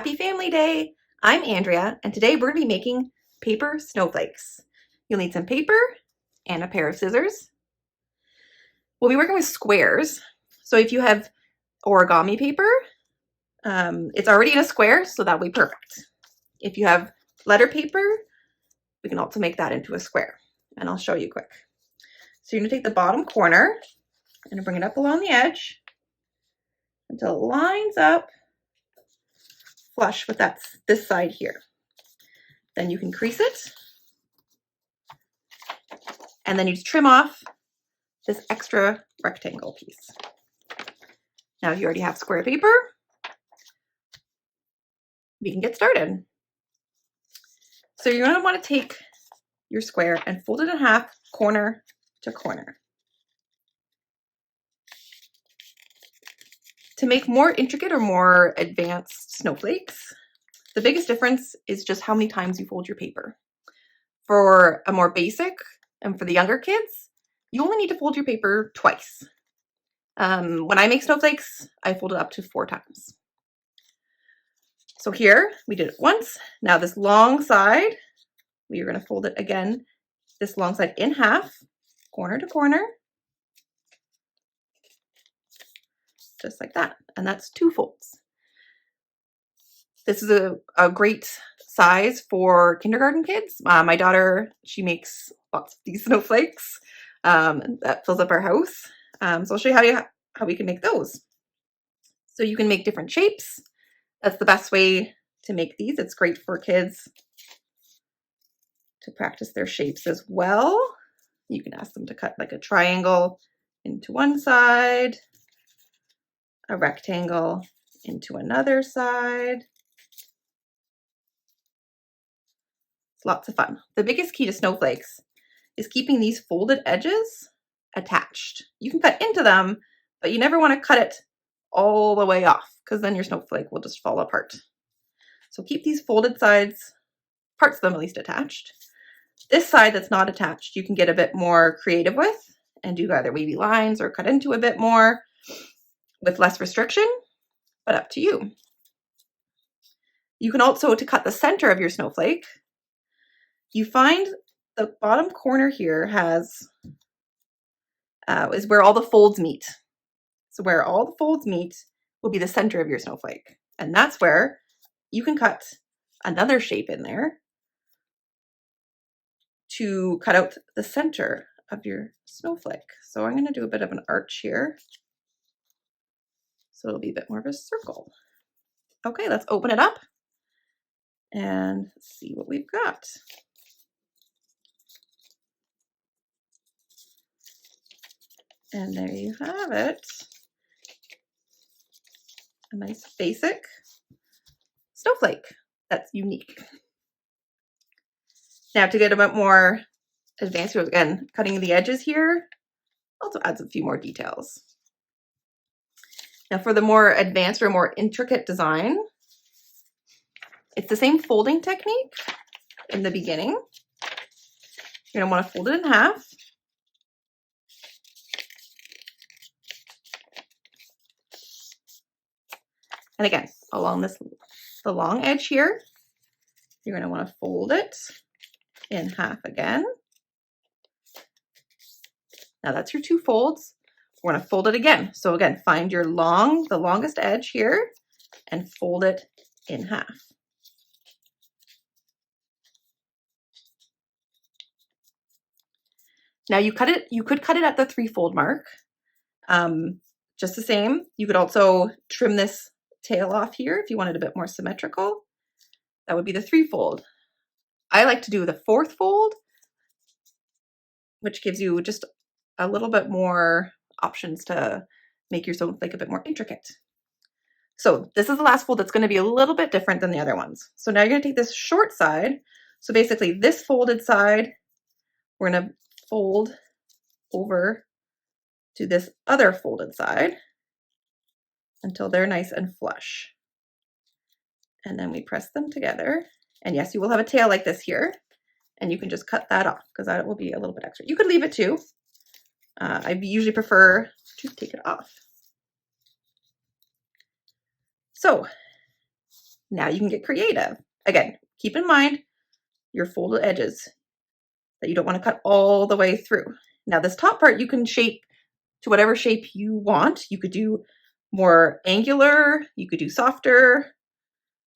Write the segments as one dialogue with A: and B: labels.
A: Happy Family Day! I'm Andrea, and today we're going to be making paper snowflakes. You'll need some paper and a pair of scissors. We'll be working with squares, so if you have origami paper, it's already in a square, so that'll be perfect. If you have letter paper, we can also make that into a square, and I'll show you quick. So you're going to take the bottom corner and bring it up along the edge until it lines up flush with this side here. Then you can crease it, and then you just trim off this extra rectangle piece. Now, if you already have square paper, we can get started. So you're going to want to take your square and fold it in half, corner to corner. To make more intricate or more advanced snowflakes, the biggest difference is just how many times you fold your paper. For a more basic and for the younger kids, you only need to fold your paper twice. When I make snowflakes, I fold it up to 4 times. So here, we did it once. Now this long side, we are going to fold it again, this long side in half, corner to corner, just like that. And that's 2 folds. This is a great size for kindergarten kids. My daughter, she makes lots of these snowflakes that fills up our house. So I'll show you how we can make those. So you can make different shapes. That's the best way to make these. It's great for kids to practice their shapes as well. You can ask them to cut like a triangle into one side, a rectangle into another side. It's lots of fun. The biggest key to snowflakes is keeping these folded edges attached. You can cut into them, but you never want to cut it all the way off because then your snowflake will just fall apart. So keep these folded sides, parts of them at least, attached. This side that's not attached, you can get a bit more creative with and do either wavy lines or cut into a bit more with less restriction, but up to you. You can also, to cut the center of your snowflake, you find the bottom corner here is where all the folds meet. So where all the folds meet will be the center of your snowflake. And that's where you can cut another shape in there to cut out the center of your snowflake. So I'm going to do a bit of an arch here. So it'll be a bit more of a circle. Okay, let's open it up and see what we've got. And there you have it. A nice basic snowflake that's unique. Now to get a bit more advanced, again, cutting the edges here also adds a few more details. Now for the more advanced or more intricate design, it's the same folding technique in the beginning. You're gonna want to fold it in half. And again, along the long edge here, you're going to want to fold it in half again. Now that's your 2 folds. We're going to fold it again. So again, find the longest edge here and fold it in half. Now you could cut it at the 3-fold mark. Just the same. You could also trim this tail off here if you wanted a bit more symmetrical. That would be the 3-fold. I like to do the 4th fold, which gives you just a little bit more options to make your snowflake a bit more intricate. So this is the last fold that's going to be a little bit different than the other ones. So now you're going to take this short side. So basically this folded side, we're going to fold over to this other folded side until they're nice and flush. And then we press them together. And yes, you will have a tail like this here. And you can just cut that off because that will be a little bit extra. You could leave it too. I usually prefer to take it off. So Now you can get creative. Again, keep in mind your folded edges that you don't want to cut all the way through. Now this top part you can shape to whatever shape you want. You could do more angular, you could do softer.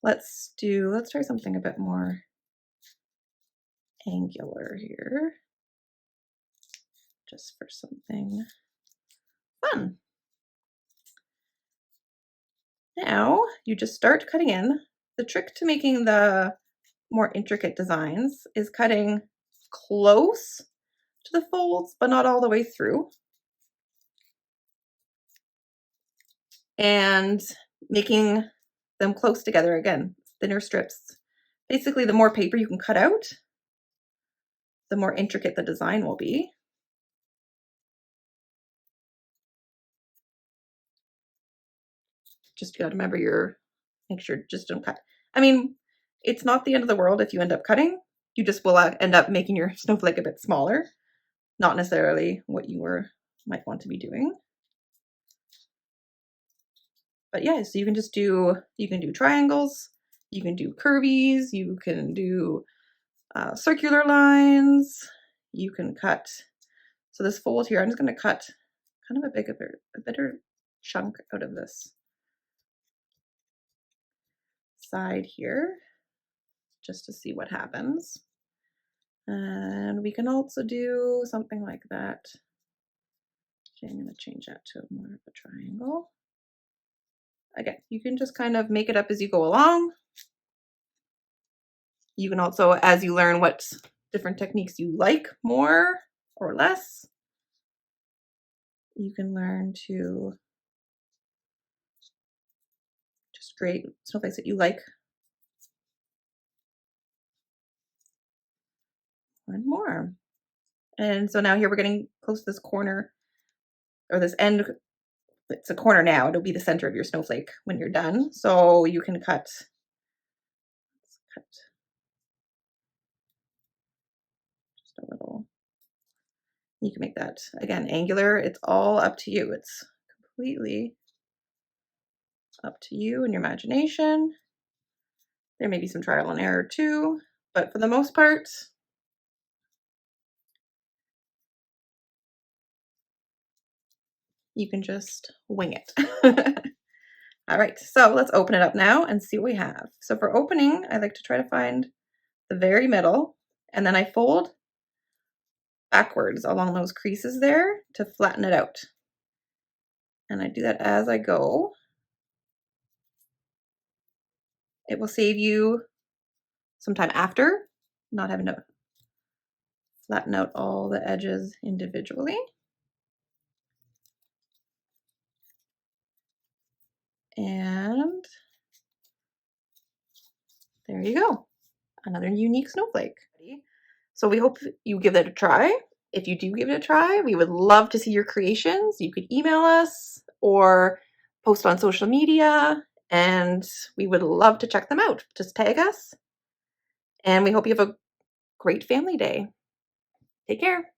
A: Let's try something a bit more angular here, just for something fun. Now you just start cutting in. The trick to making the more intricate designs is cutting close to the folds, but not all the way through. And making them close together again, thinner strips. Basically, the more paper you can cut out, the more intricate the design will be. Just gotta remember make sure just don't cut. I mean, it's not the end of the world if you end up cutting. You just will end up making your snowflake a bit smaller. Not necessarily what you might want to be doing. But yeah, so you can do triangles, you can do curvies, you can do circular lines, you can cut. So this fold here, I'm just going to cut kind of a better chunk out of this side here, just to see what happens. And we can also do something like that. Okay, I'm going to change that to more of a triangle. Again, you can just kind of make it up as you go along. You can also, as you learn what different techniques you like more or less, you can learn to just create snowflakes that you like more and more. And so now here we're getting close to this corner, or this end. It's a corner now. It'll be the center of your snowflake when you're done. So you can cut just a little. You can make that, again, angular. It's all up to you. It's completely up to you and your imagination. There may be some trial and error too, but for the most part, you can just wing it. All right, so let's open it up now and see what we have. So for opening, I like to try to find the very middle, and then I fold backwards along those creases there to flatten it out. And I do that as I go. It will save you some time after, not having to flatten out all the edges individually. And there you go, another unique snowflake. So we hope you give that a try. If you do give it a try, we would love to see your creations. You could email us or post on social media, and we would love to check them out. Just tag us. And we hope you have a great family day. Take care.